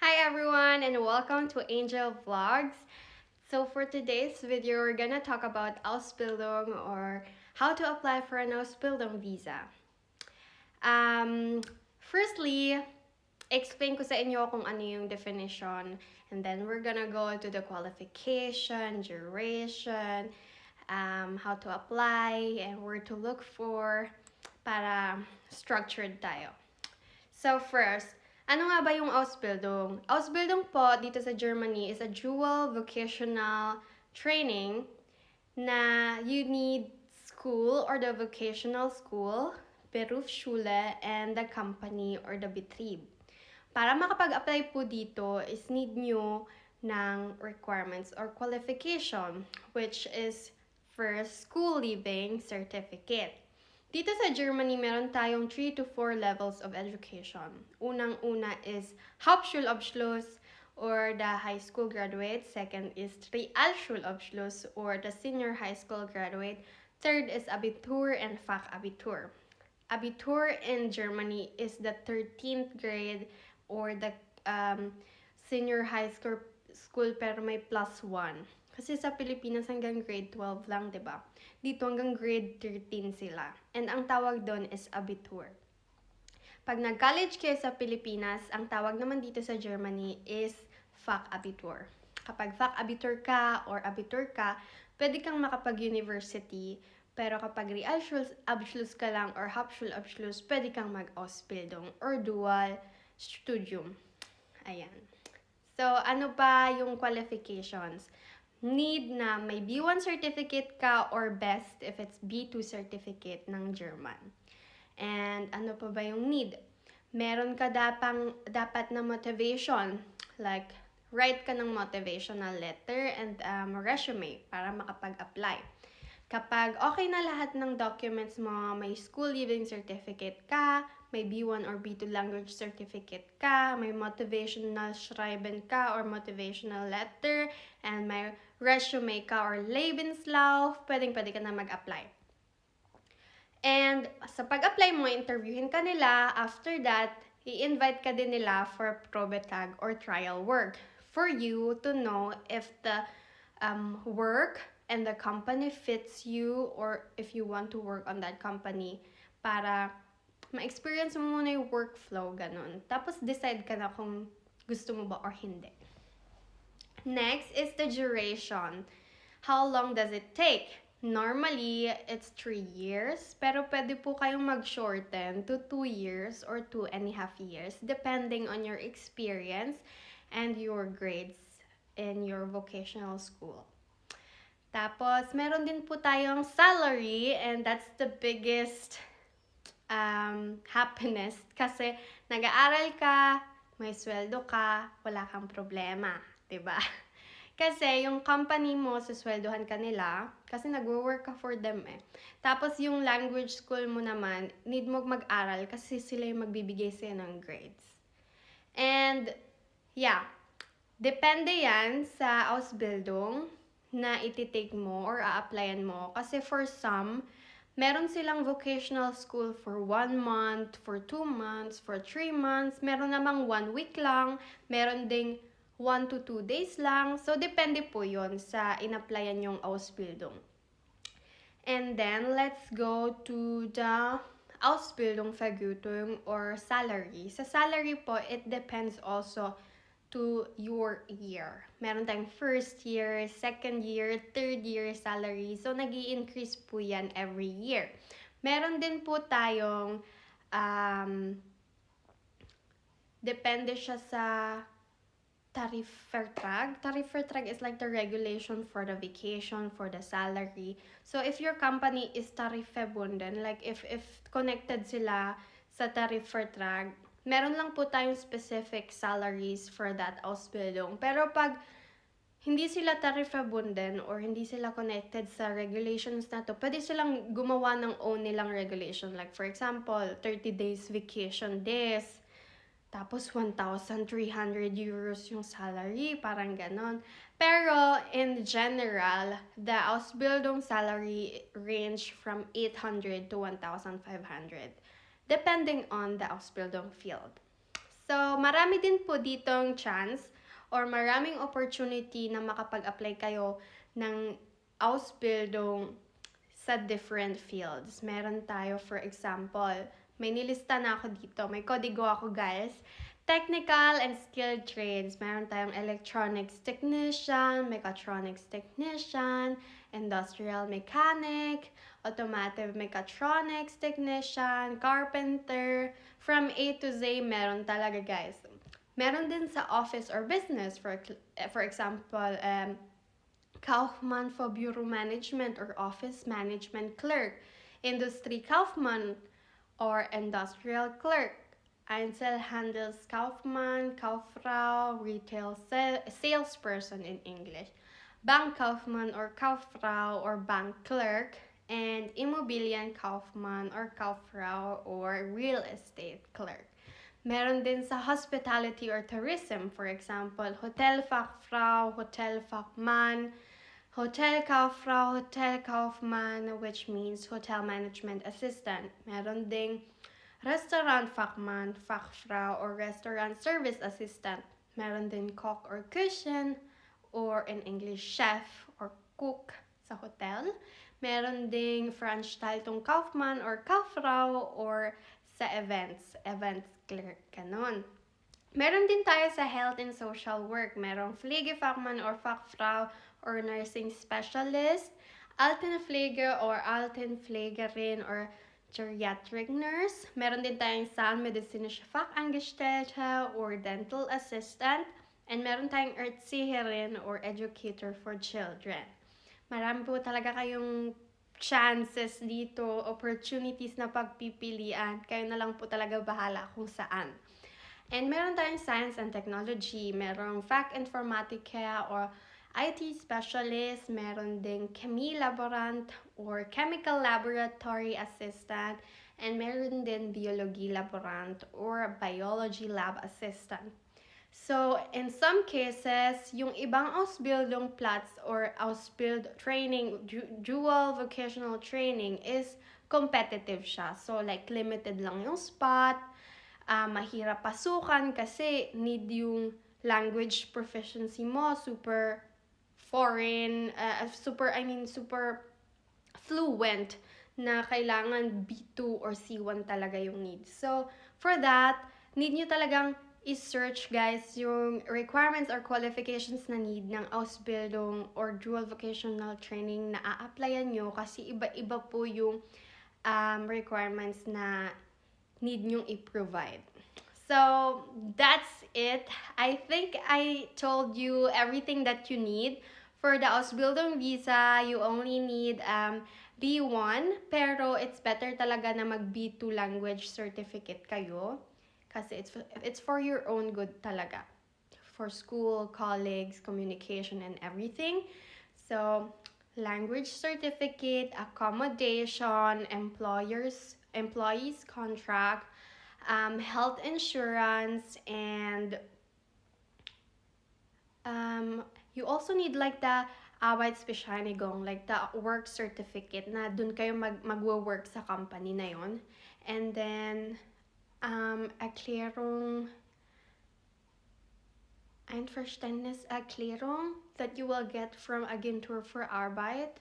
Hi everyone and welcome to Angel Vlogs. So for today's video, we're gonna talk about Ausbildung or how to apply for an Ausbildung visa. Firstly, explain ko sa inyo kung ano yung definition, and then we're gonna go to the qualification, duration, how to apply, and where to look for para structured tayo. So first, ano nga ba yung Ausbildung? Ausbildung po dito sa Germany is a dual vocational training na you need school or the vocational school, Berufsschule, and the company or the Betrieb. Para makapag-apply po dito is need nyo ng requirements or qualification, which is first school leaving certificate. Dito sa Germany, meron tayong 3 to 4 levels of education. Unang-una is Hauptschulabschluss or the high school graduate. Second is Realschulabschluss or the senior high school graduate. Third is Abitur and Fachabitur. Abitur in Germany is the 13th grade or the senior high school pero may plus 1. Kasi sa Pilipinas hanggang grade 12 lang, 'di ba? Dito hanggang grade 13 sila. And ang tawag doon is Abitur. Pag nag-college kayo sa Pilipinas, ang tawag naman dito sa Germany is Fachabitur. Kapag Fachabitur ka or Abitur ka, pwede kang makapag-university. Pero kapag Realschulabschluss ka lang or Hauptschulabschluss, pwede kang mag-Ausbildung or dual studium. Ayan. So, ano ba yung qualifications? Need na may B1 certificate ka or best if it's B2 certificate ng German. And ano pa ba yung need? Meron ka dapat na motivation, like write ka ng motivational letter and resume para makapag-apply. Kapag okay na lahat ng documents mo, may school leaving certificate ka, may B1 or B2 language certificate ka, may motivational schreiben ka or motivational letter, and may resume ka or Lebenslauf, pwede ka na mag-apply. And sa pag-apply mo, interviewin ka nila. After that, i-invite ka din nila for probetag or trial work for you to know if the work and the company fits you or if you want to work on that company para ma-experience mo muna yung workflow, ganun. Tapos decide ka na kung gusto mo ba or hindi. Next is the duration. How long does it take? Normally, it's 3 years, pero pwede po kayong mag-shorten to 2 years or 2.5 years depending on your experience and your grades in your vocational school. Tapos, meron din po tayong salary, and that's the biggest happiness kasi nag-aaral ka, may sweldo ka, wala kang problema, 'di ba? Kasi yung company mo, susweldohan ka nila kasi nagwo-work ka for them eh. Tapos yung language school mo naman, need mo mag-aral kasi sila yung magbibigay sa'yo ng grades. And yeah, depende yan sa Ausbildung na ititake mo or a-applyan mo. Kasi for some, meron silang vocational school for 1 month, for 2 months, for 3 months. Meron namang 1 week lang. Meron ding 1 to 2 days lang. So, depende po yon sa in-applyan yung Ausbildung. And then, let's go to the Ausbildungsvergütung or salary. Sa salary po, it depends also to your year. Meron tayong first year, second year, third year salary. So, nag-i-increase po yan every year. Meron din po tayong depende siya sa Tarifvertrag. Tarifvertrag is like the regulation for the vacation, for the salary. So, if your company is tarifverbunden, like if connected sila sa Tarifvertrag, meron lang po tayong specific salaries for that Ausbildung. Pero pag hindi sila tarifverbunden or hindi sila connected sa regulations na to, pwede silang gumawa ng own nilang regulation. Like for example, 30 days vacation days, tapos 1,300 euros yung salary, parang ganon. Pero in general, the Ausbildung salary range from 800 to 1,500. Depending on the Ausbildung field. So, marami din po ditong chance or maraming opportunity na makapag-apply kayo ng Ausbildung sa different fields. Meron tayo, for example, may nilista na ako dito. May kodigo ako, guys. Technical and skilled trades. Meron tayong electronics technician, mechatronics technician, industrial mechanic, automotive mechatronics technician, carpenter. From A to Z, meron talaga, guys. Meron din sa office or business. For example, Kaufmann for Bureau Management or Office Management Clerk, Industry Kaufmann or Industrial Clerk, Einzelhandelskaufmann, Kauffrau, Retail Salesperson in English, Bankkaufmann or Kauffrau or Bank Clerk, and Immobilienkaufmann or Kauffrau or Real Estate Clerk. Meron din sa hospitality or tourism, for example, Hotelfachfrau, Hotelfachmann, Hotelkauffrau, Hotelkaufmann, which means hotel management assistant. Meron ding Restaurantfachmann, Fachfrau, or restaurant service assistant. Meron din cook or kitchen, or in English, chef or cook sa hotel. Meron ding Veranstaltung Kaufmann or Kauffrau or sa events clerk, ganon. Meron din tayo sa health and social work. Merong Pflegefachmann or Fachfrau or nursing specialist, Altenpflege or Altenpflegerin or geriatric nurse. Meron din tayong Zahnmedizinische Fachangestellte or dental assistant. And meron tayong Erzieherin or educator for children. Marami po talaga kayong chances dito, opportunities na pagpipilian. Kayo na lang po talaga bahala kung saan. And meron tayong science and technology. Merong Fac Informatica or IT specialist. Meron ding chemie laborant or chemical laboratory assistant. And meron din biology laborant or biology lab assistant. So, in some cases, yung ibang Ausbildung Platz or Ausbild training, dual vocational training is competitive siya. So, like, limited lang yung spot, mahirap pasukan kasi need yung language proficiency mo, super foreign, super fluent na kailangan B2 or C1 talaga yung need. So, for that, need nyo talagang i-search, guys, yung requirements or qualifications na need ng Ausbildung or dual vocational training na a-applyan nyo kasi iba-iba po yung requirements na need nyong i-provide. So, that's it. I think I told you everything that you need. For the Ausbildung visa, you only need B1, pero it's better talaga na mag B2 language certificate kayo. Kasi it's for your own good talaga. For school, colleagues, communication, and everything. So, language certificate, accommodation, employees contract, health insurance, and you also need like the Arbeitsbescheinigung, like the work certificate na dun kayo magwo-work sa company na yon. And then, Einverständniserklärung that you will get from Agentur für Arbeit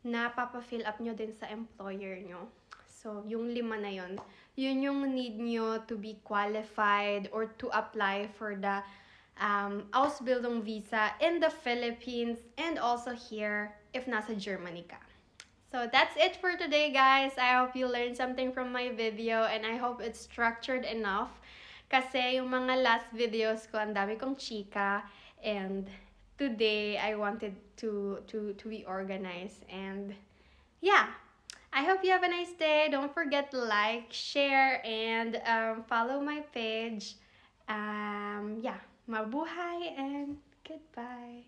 na papafill up nyo din sa employer nyo. So, yung 5 na yun yung need nyo to be qualified or to apply for the Ausbildung visa in the Philippines and also here if nasa Germany ka. So that's it for today, guys. I hope you learned something from my video and I hope it's structured enough. Kasi yung mga last videos ko, ang dami kong chika. And today, I wanted to be organized. And yeah, I hope you have a nice day. Don't forget to like, share, and follow my page. Yeah, mabuhay and goodbye.